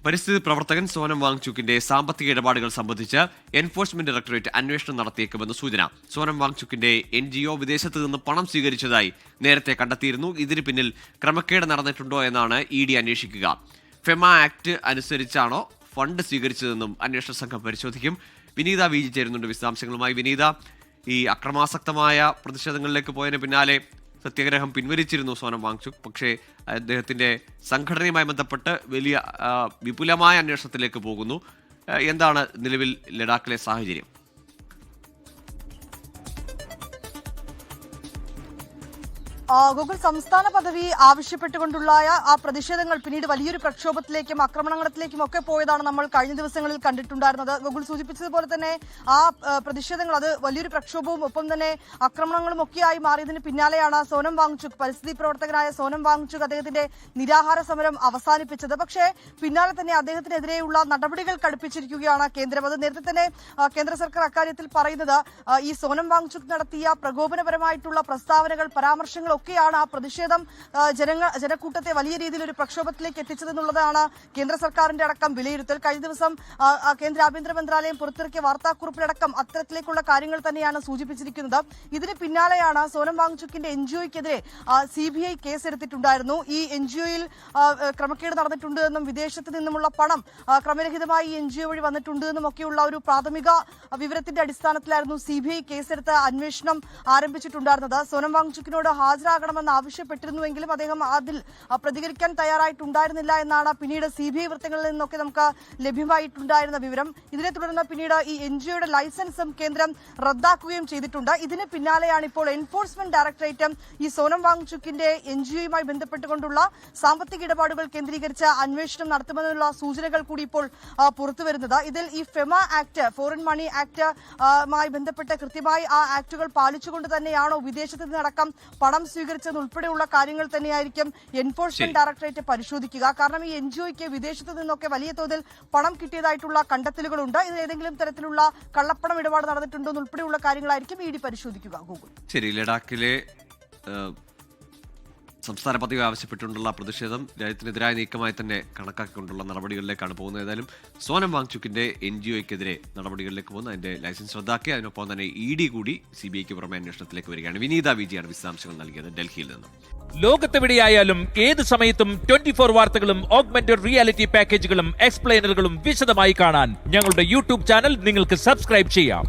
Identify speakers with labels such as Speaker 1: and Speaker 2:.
Speaker 1: പരിസ്ഥിതി പ്രവർത്തകൻ സോനം വാങ്ചുക്കിന്റെ സാമ്പത്തിക ഇടപാടുകൾ സംബന്ധിച്ച് എൻഫോഴ്സ്മെന്റ് ഡയറക്ടറേറ്റ് അന്വേഷണം നടത്തിയേക്കുമെന്ന് സൂചന. സോനം വാങ്ചുക്കിന്റെ NGO വിദേശത്ത് നിന്ന് പണം സ്വീകരിച്ചതായി നേരത്തെ കണ്ടെത്തിയിരുന്നു. ഇതിന് പിന്നിൽ ക്രമക്കേട് നടന്നിട്ടുണ്ടോ എന്നാണ് ED അന്വേഷിക്കുക. ഫെമ ആക്ട് അനുസരിച്ചാണോ ഫണ്ട് സ്വീകരിച്ചതെന്നും അന്വേഷണ സംഘം പരിശോധിക്കും. വിനീത VG ചേരുന്നുണ്ട് വിശദാംശങ്ങളുമായി. വിനീത, ഈ അക്രമാസക്തമായ പ്രതിഷേധങ്ങളിലേക്ക് പോയതിന് പിന്നാലെ സത്യാഗ്രഹം പിൻവലിച്ചിരുന്നു സോനം വാങ്ചുക്. പക്ഷേ അദ്ദേഹത്തിന്റെ സംഘടനയുമായി ബന്ധപ്പെട്ട് വലിയ വിപുലമായ അന്വേഷണത്തിലേക്ക് പോകുന്നു. എന്താണ് നിലവിൽ ലഡാക്കിലെ സാഹചര്യം?
Speaker 2: ഗൂഗിൾ സംസ്ഥാന പദവി ആവശ്യപ്പെട്ടുകൊണ്ടുള്ള ആ പ്രതിഷേധങ്ങൾ പിന്നീട് വലിയൊരു പ്രക്ഷോഭത്തിലേക്കും ആക്രമണത്തിലേക്കും ഒക്കെ പോയതാണ് നമ്മൾ കഴിഞ്ഞ ദിവസങ്ങളിൽ കണ്ടിട്ടുണ്ടായിരുന്നത്. ഗൂഗിൾ സൂചിപ്പിച്ചതുപോലെ തന്നെ ആ പ്രതിഷേധങ്ങൾ അത് വലിയൊരു പ്രക്ഷോഭവും ഒപ്പം തന്നെ ആക്രമണങ്ങളും ഒക്കെയായി മാറിയതിന് പിന്നാലെയാണ് സോനം വാങ്ചുക്, പരിസ്ഥിതി പ്രവർത്തകനായ സോനം വാങ്ചുക് അദ്ദേഹത്തിന്റെ നിരാഹാര സമരം അവസാനിപ്പിച്ചത്. പക്ഷേ പിന്നാലെ തന്നെ അദ്ദേഹത്തിനെതിരെയുള്ള നടപടികൾ കടുപ്പിച്ചിരിക്കുകയാണ് കേന്ദ്രം. അത് നേരത്തെ തന്നെ കേന്ദ്ര സർക്കാർ അക്കാര്യത്തിൽ പറയുന്നത് ഈ സോനം വാങ്ചുക് നടത്തിയ പ്രകോപനപരമായിട്ടുള്ള പ്രസ്താവനകൾ, പരാമർശങ്ങൾ ഒക്കെയാണ് ആ പ്രതിഷേധം ജനക്കൂട്ടത്തെ വലിയ രീതിയിൽ ഒരു പ്രക്ഷോഭത്തിലേക്ക് എത്തിച്ചതെന്നുള്ളതാണ് കേന്ദ്ര സർക്കാരിന്റെ അടക്കം വിലയിരുത്തൽ. കഴിഞ്ഞ ദിവസം കേന്ദ്ര ആഭ്യന്തര മന്ത്രാലയം പുറത്തിറക്കിയ വാർത്താക്കുറിപ്പിലടക്കം അത്തരത്തിലേക്കുള്ള കാര്യങ്ങൾ തന്നെയാണ് സൂചിപ്പിച്ചിരിക്കുന്നത്. ഇതിന് പിന്നാലെയാണ് സോനം വാങ്ചുക്കിന്റെ NGOയ്ക്കെതിരെ CBI കേസെടുത്തിട്ടുണ്ടായിരുന്നു. ഈ NGOയിൽ ക്രമക്കേട് നടന്നിട്ടുണ്ട് എന്നും വിദേശത്ത് നിന്നുമുള്ള പണം ക്രമരഹിതമായി ഈ NGO വഴി വന്നിട്ടുണ്ട് എന്നും ഒക്കെയുള്ള ഒരു പ്രാഥമിക വിവരത്തിന്റെ അടിസ്ഥാനത്തിലായിരുന്നു CBI കേസെടുത്ത് അന്വേഷണം ആരംഭിച്ചിട്ടുണ്ടായിരുന്നത്. സോനം വാങ്ചുക്കിനോട് ഹാജരാകണമെന്ന് ആവശ്യപ്പെട്ടിരുന്നുവെങ്കിലും അദ്ദേഹം അതിൽ പ്രതികരിക്കാൻ തയ്യാറായിട്ടുണ്ടായിരുന്നില്ല എന്നാണ് പിന്നീട് CBI വൃത്തങ്ങളിൽ നിന്നൊക്കെ നമുക്ക് ലഭ്യമായിട്ടുണ്ടായിരുന്ന വിവരം. ഇതിനെ തുടർന്ന് പിന്നീട് ഈ NGOയുടെ ലൈസൻസും കേന്ദ്രം റദ്ദാക്കുകയും ചെയ്തിട്ടുണ്ട്. ഇതിന് പിന്നാലെയാണ് ഇപ്പോൾ എൻഫോഴ്സ്മെന്റ് ഡയറക്ടറേറ്റ് ഈ സോനം വാങ്ചുക്കിന്റെ NGOയുമായി ബന്ധപ്പെട്ടുകൊണ്ടുള്ള സാമ്പത്തിക ഇടപാടുകൾ കേന്ദ്രീകരിച്ച് അന്വേഷണം നടത്തുമെന്നുള്ള സൂചനകൾ കൂടി ഇപ്പോൾ പുറത്തുവരുന്നത്. ഇതിൽ ഈ ഫെമ ആക്ട്, ഫോറിൻ മണി ആക്ടുമായി ബന്ധപ്പെട്ട് കൃത്യമായി ആ ആക്ടുകൾ പാലിച്ചുകൊണ്ട് തന്നെയാണോ വിദേശത്ത് നിന്നടക്കം പണം സ്വീകരിച്ചത് ഉൾപ്പെടെയുള്ള കാര്യങ്ങൾ തന്നെയായിരിക്കും എൻഫോഴ്സ്മെന്റ് ഡയറക്ടറേറ്റ് പരിശോധിക്കുക. കാരണം ഈ NGOയ്ക്ക് വിദേശത്ത് നിന്നൊക്കെ വലിയ തോതിൽ പണം കിട്ടിയതായിട്ടുള്ള കണ്ടെത്തലുകളുണ്ട്. ഇത് ഏതെങ്കിലും തരത്തിലുള്ള കള്ളപ്പണം ഇടപാട് നടന്നിട്ടുണ്ടോ ഉൾപ്പെടെയുള്ള കാര്യങ്ങളായിരിക്കും ED പരിശോധിക്കുക. ഗൂഗിൾ
Speaker 1: ശരി, ലഡാക്കിലെ സംസ്ഥാന പദവി ആവശ്യപ്പെട്ടുകൊണ്ടുള്ള പ്രതിഷേധം രാജ്യത്തിനെതിരായ നീക്കമായി തന്നെ കണക്കാക്കിക്കൊണ്ടുള്ള നടപടികളിലേക്കാണ് പോകുന്നത്. ഏതായാലും സോനം വാങ്ചുക്കിന്റെ NGOയ്ക്കെതിരെ നടപടികളിലേക്ക് പോകുന്നു. അതിന്റെ ലൈസൻസ് റദ്ദാക്കി. അതിനൊപ്പം തന്നെ ED കൂടി CBIക്ക് പുറമെ അന്വേഷണത്തിലേക്ക് വരികയാണ്. വിനീത VG ആണ് വിശദാംശങ്ങൾ നൽകിയത് ഡൽഹിയിൽ നിന്നും.
Speaker 3: ലോകത്തെവിടെയായാലും ഏത് സമയത്തും 24 വാർത്തകളും ഓഗ്മെന്റഡ് റിയാലിറ്റി പാക്കേജുകളും എക്സ്പ്ലെയിനറുകളും വിശദമായി കാണാൻ ഞങ്ങളുടെ YouTube ചാനൽ നിങ്ങൾക്ക് സബ്സ്ക്രൈബ് ചെയ്യാം.